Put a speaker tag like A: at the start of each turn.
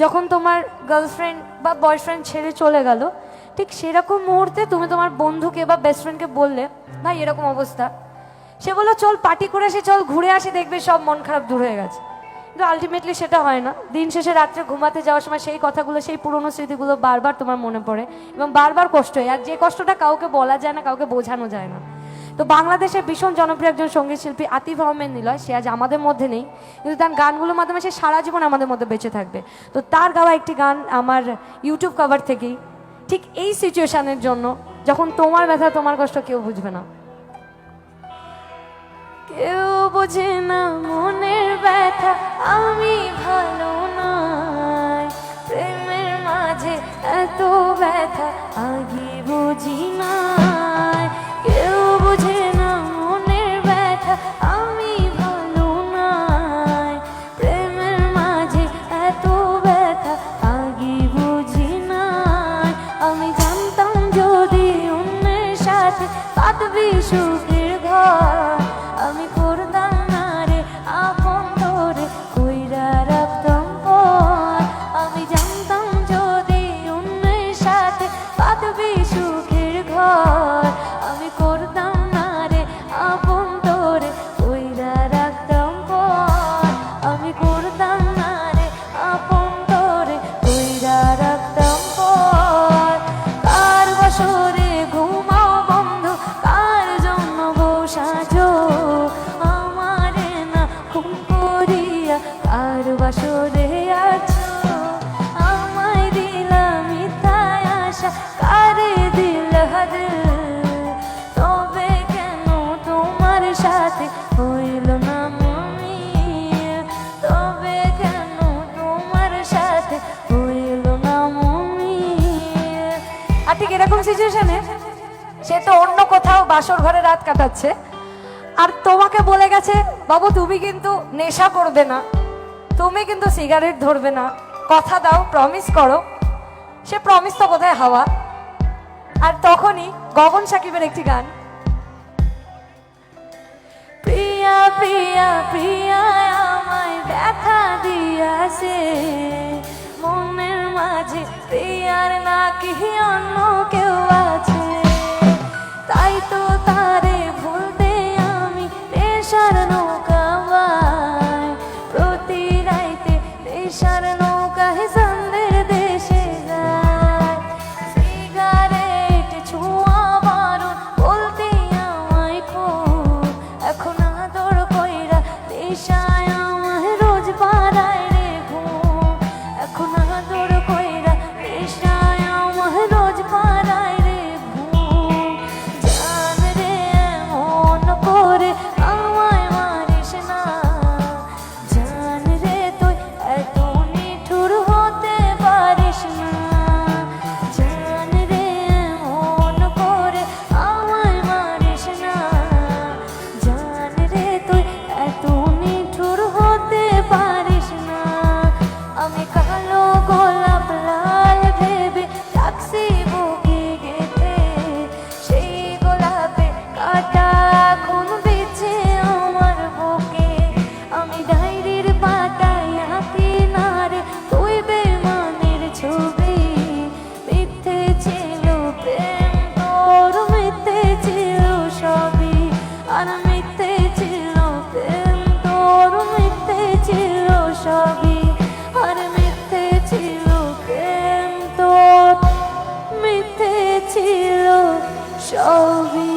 A: যখন তোমার গার্লফ্রেন্ড বা বয়ফ্রেন্ড ছেড়ে চলে গেল, ঠিক সেরকম মুহূর্তে তুমি তোমার বন্ধুকে বা বেস্ট ফ্রেন্ডকে বললে ভাই এরকম অবস্থা, সে বললো চল পার্টি করে আসি, চল ঘুরে আসি, দেখবে সব মন খারাপ দূর হয়ে গেছে। কিন্তু আলটিমেটলি সেটা হয় না। দিন শেষে রাত্রে ঘুমাতে যাওয়ার সময় সেই কথাগুলো, সেই পুরনো স্মৃতিগুলো বারবার তোমার মনে পড়ে এবং বারবার কষ্ট হয়। আর যে কষ্টটা কাউকে বলা যায় না, কাউকে বোঝানো যায় না। তো বাংলাদেশে ভীষণ জনপ্রিয় একজন সঙ্গীত শিল্পী আতিফ আহমেদ নিলয়, সে আজ আমাদের মধ্যে নেই, কিন্তু তার গানগুলোর মাধ্যমে সে সারা জীবন আমাদের মধ্যে বেঁচে থাকবে। তো তার গাওয়া একটি গান আমার ইউটিউব কভার থেকেই, ঠিক এই সিচুয়েশনের জন্য, যখন তোমার ব্যথা তোমার কষ্ট কেউ বুঝবে না। কেউ বোঝে না মনের ব্যথা, আমি ভালো নয়, প্রেমের মাঝে এত ব্যথা আগে বুঝি নাই। কেউ বোঝে না মনের ব্যথা, আমি ভালো নয়, প্রেমের মাঝে এত ব্যথা আগে বুঝি নাই। আমি জানতাম যদি অন্যের সাথে পাতবি সুখের ঘর, আমি করতাম না রে আপন ধরে কইরা রাখতাম পর। আমি জানতাম যদি অন্যের সাথে পাতবি সুখের ঘর, আমি করতাম না রে আপন ধরে কইরা রাখতাম পর। আমি করতাম না রে আপন ধরে কইরা রাখতাম পর। কার বাসরে ঘুমাও বন্ধু, কার জন্য গো সাজো, আমারে না খুন করিয়া কার বাসরে আছো। আমায় দিলা মিথ্যায় আশা, কারে দিল দিল, তবে কেন তোমার সাথে হইল না মমিল, তবে কেন তোমার সাথে হইল না মমিল। আর ঠিক এরকম সিচুয়েশনে সে তো অন্য কোথাও বাসর ঘরে রাত কাটাচ্ছে, আর তোমাকে বলে গেছে বাবু তুমি কিন্তু নেশা করবে না, তুমি কিন্তু সিগারেট ধরবে না, কথা দাও, প্রমিস করো। সে প্রমিস তো কোথায় হাওয়া। আর তখনই গগন সাকিবের একটি গান, প্রিয়া প্রিয়া প্রিয়া আমায় ব্যথা দিয়াছে, মনের মাঝে প্রিয়ার নাকি অন্য কেউ আছে, তাই তো তারে ভুলতে আমি নেশার নৌকা বাই, প্রতি রাইতে নেশার নৌকায় সন্ধ্যের দেশে যায়। সিগারেট ছোঁয়া বারণ বলতে আমায় খুব, এখন আদর কইরা নেশায় আমায় রোজ পাড়ায় রে ঘুম, এখন আদর কইরা নেশায় আমায় রোজ পাড়ায় রে ঘুম। জান রে এমন করে আমায় মারিস না, জান রে তুই এত নিঠুর হতে পারিস না, জান রে এমন করে আমায় মারিস না, জান রে তুই এত নিঠুর হতে পারিস না। আমি কালো গোলাপ লাল ভেবে রাখছি বুকে গেঁথে, সেই গোলাপে কাটা এখন বিছে আমার বুকে। আমি ডায়েরির পাতায় আঁকি না রে তুই বেমানের ছবি, মিথ্যে ছিল প্রেম তোর, মিথ্যে ছিল সবই, আর মিথ্যে ছিল প্রেম তোর, মিথ্যে ছিল সবই, আর মিথ্যে ছিল প্রেম তোর, মিথ্যে ছিল সবই।